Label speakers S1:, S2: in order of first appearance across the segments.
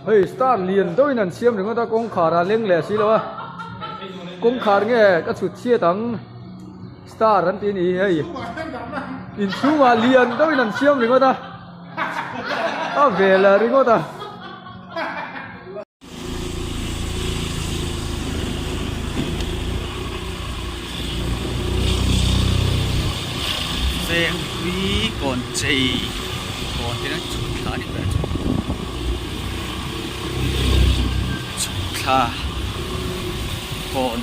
S1: hey star liền tôi năn xiêm đừng có ta công khả ra leng lẻ xí đâu à công khả nghe các chuột chia thằng star rắn tin ý hey in chú mà liền tôi năn xiêm đừng có ta về là đừng có ta
S2: Vẹn quý còn chì còn thế nó chụp khá đi vậy chụp khá còn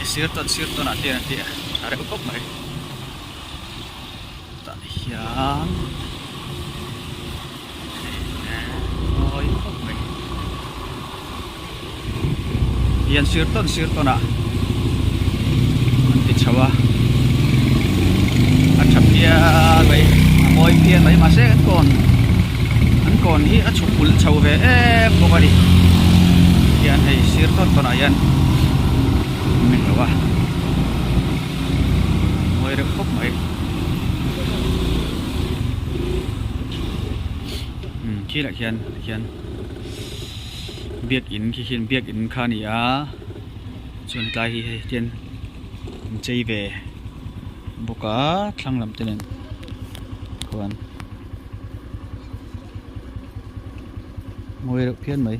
S2: siết tuần nãy tiền ada ukop mày tak hiang oi ukop mày yan siết tuần à nanti cawa chập kia vậy mồi kia đấy mà sẽ ăn còn hi ăn chụp bùn chầu về em không phải đi kia anh thấy xíu tuần này anh mình đâu à mồi được khóc mấy khi là khian biết in khi khian biết in khan gì á chuẩn tai hi tiền chơi về buka thlang lam tenen khuan moi ruk phian mai